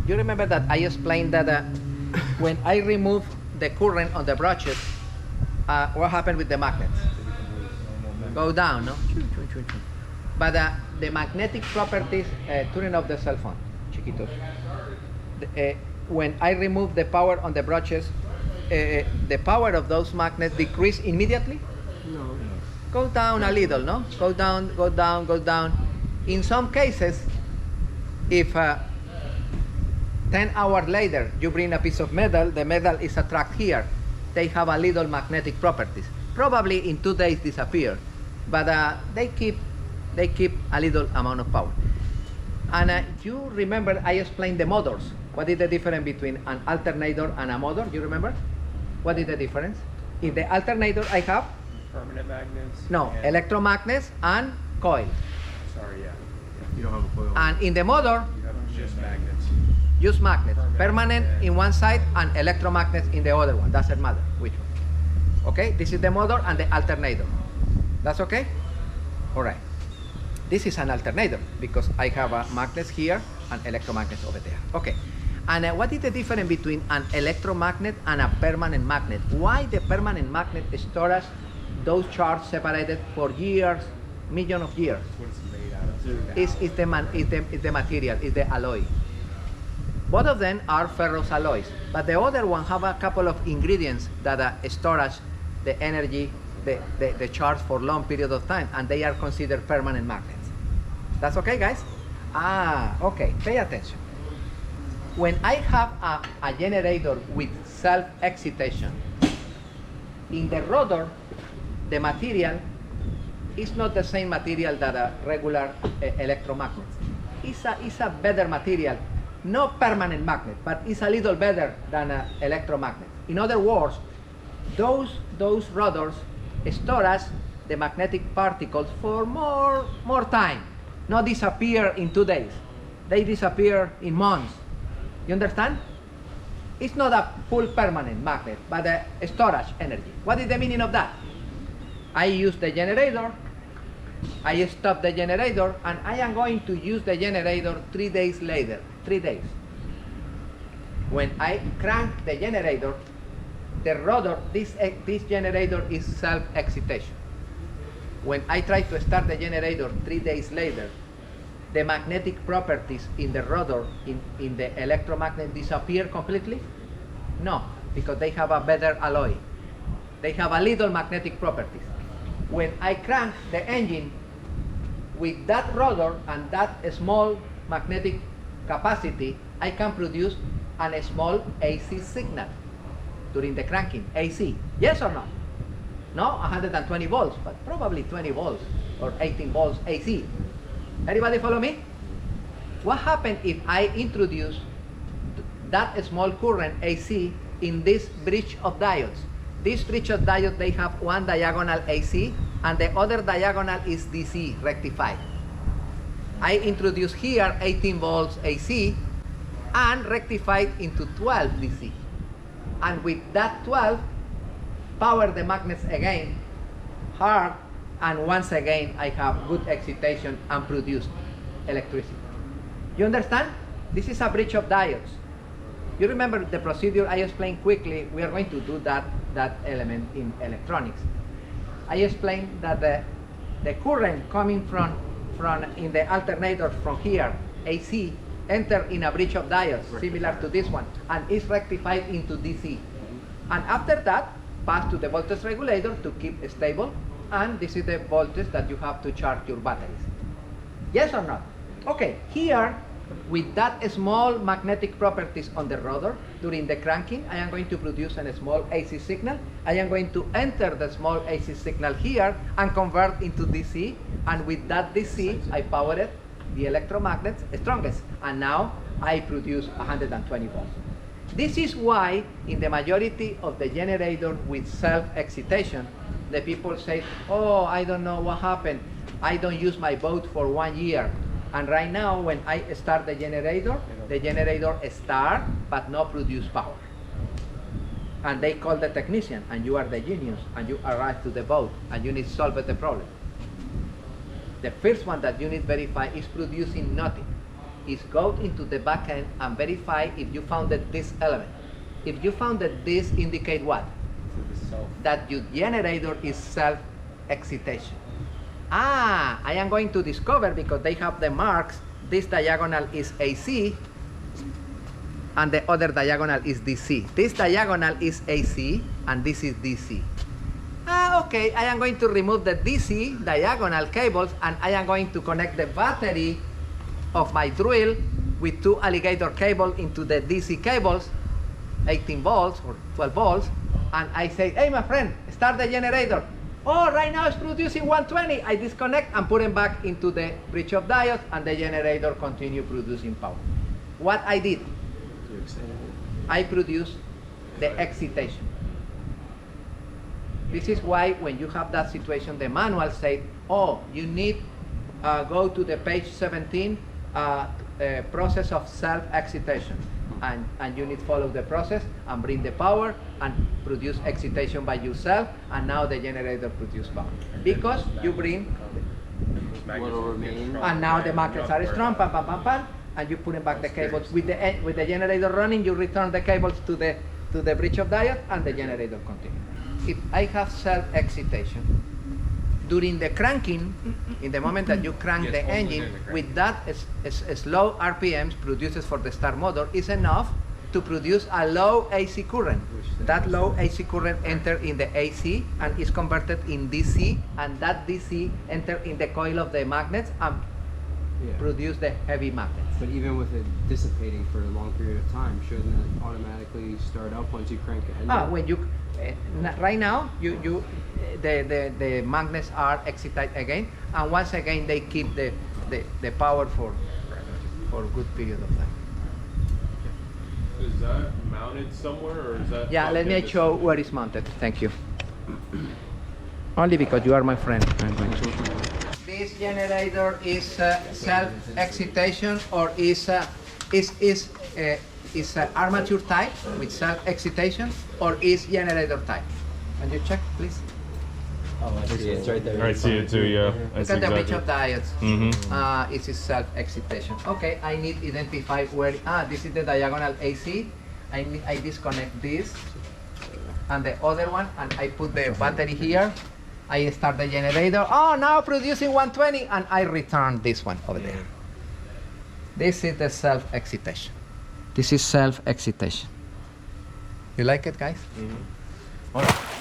You remember that I explained that when I remove the current on the brushes, what happened with the magnets? Go down, no? But the magnetic properties, turning off the cell phone, chiquitos. When I remove the power on the brushes, the power of those magnets decrease immediately? No. Go down a little, no? Go down, go down, go down. In some cases, if 10 hours later you bring a piece of metal, the metal is attracted here. They have a little magnetic properties. Probably in 2 days disappear, but they keep a little amount of power. And you remember I explained the motors. What is the difference between an alternator and a motor? You remember? What is the difference? In the alternator I have Permanent magnets? no electromagnets and coil. Sorry, yeah. You don't have a coil. And in the motor, You have just magnets. use magnets, permanent Permanent, in one side and electromagnets in the other one. Doesn't matter which one. Okay, this is the motor and the alternator. That's okay? All right. This is an alternator because I have magnets here and electromagnets over there. Okay. And what is the difference between an electromagnet and a permanent magnet? Why the permanent magnet stores those charges separated for years, millions of years? What it's made out of. Is the material, is the alloy. Both of them are ferrous alloys, but the other one have a couple of ingredients that storage the energy, the charge for long period of time, and they are considered permanent magnets. That's okay, guys? Okay, pay attention. When I have a generator with self-excitation, in the rotor, the material is not the same material that a regular electromagnets. It's a better material, not permanent magnet, but it's a little better than an electromagnet. In other words, those rotors storage the magnetic particles for more time, not disappear in 2 days. They disappear in months. You understand? It's not a full permanent magnet, but a storage energy. What is the meaning of that? I use the generator, I stop the generator, and I am going to use the generator 3 days later. 3 days. When I crank the generator, the rotor, this generator is self-excitation. When I try to start the generator 3 days later, the magnetic properties in the rotor, in the electromagnet, disappear completely? No, because they have a better alloy. They have a little magnetic properties. When I crank the engine with that rotor and that small magnetic capacity, I can produce a small AC signal during the cranking. AC, yes or no? No, 120 volts, but probably 20 volts or 18 volts AC. Everybody follow me? What happens if I introduce that small current AC in this bridge of diodes? This bridge of diodes, they have one diagonal AC and the other diagonal is DC rectified. I introduce here 18 volts AC and rectified into 12 DC. And with that 12, power the magnets again hard, and once again I have good excitation and produce electricity. You understand? This is a bridge of diodes. You remember the procedure I explained quickly. We are going to do that element in electronics. I explained that the current coming from in the alternator from here, AC, enter in a bridge of diodes similar to this one and is rectified into DC. And after that, pass to the voltage regulator to keep stable, and this is the voltage that you have to charge your batteries. Yes or not? Okay, here with that small magnetic properties on the rotor during the cranking, I am going to produce a small AC signal. I am going to enter the small AC signal here and convert into DC, and with that DC I powered the electromagnets strongest, and now I produce 120 volts. This is why in the majority of the generator with self-excitation, the people say, oh, I don't know what happened. I don't use my boat for 1 year. And right now, when I start the generator start, but not produce power. And they call the technician, and you are the genius, and you arrive to the boat, and you need to solve the problem. The first one that you need to verify is producing nothing. is go into the backend and verify if you founded this element. If you founded this, indicate what? Self. That your generator is self-excitation. Ah, I am going to discover, because they have the marks, this diagonal is AC, and the other diagonal is DC. This diagonal is AC, and this is DC. Ah, okay, I am going to remove the DC diagonal cables, and I am going to connect the battery of my drill with 2 alligator cables into the DC cables, 18 volts or 12 volts, and I say, hey, my friend, start the generator. Oh, right now it's producing 120. I disconnect and put it back into the bridge of diodes, and the generator continue producing power. What I did, You excited? I produced the excitation. This is why when you have that situation, the manual say, oh, you need go to the page 17, process of self-excitation. And you need follow the process and bring the power and produce excitation by yourself, and now the generator produce power. Because you bring, What'll remain? and now the magnets are strong, pam, pam, pam, pam, and you put back the cables. With the generator running, you return the cables to the bridge of diode, and the generator continues. If I have self-excitation, during the cranking, in the moment that you crank the engine, with that slow RPMs produces for the start motor is enough to produce a low AC current. That low AC current enter in the AC and is converted in DC, and that DC enter in the coil of the magnets and produce the heavy magnets. But even with it dissipating for a long period of time, shouldn't it automatically start up once you crank the engine? When you right now the magnets are excited again, and once again they keep the power for a good period of time. Is that mounted somewhere, or is that? Yeah, let me show where it's mounted. Thank you. Only because you are my friend, I'm going to. This generator is self-excitation, or is armature type with self-excitation, or is generator type? Can you check, please? Oh, I see it. It's right there. I see it too. Yeah, I Look see at the bridge exactly. of diodes. It is self-excitation. Okay, I need identify where. This is the diagonal AC. I disconnect this and the other one, and I put the battery here. I start the generator. Oh, now producing 120, and I return this one over there. This is the self-excitation. This is self-excitation. You like it, guys? All right.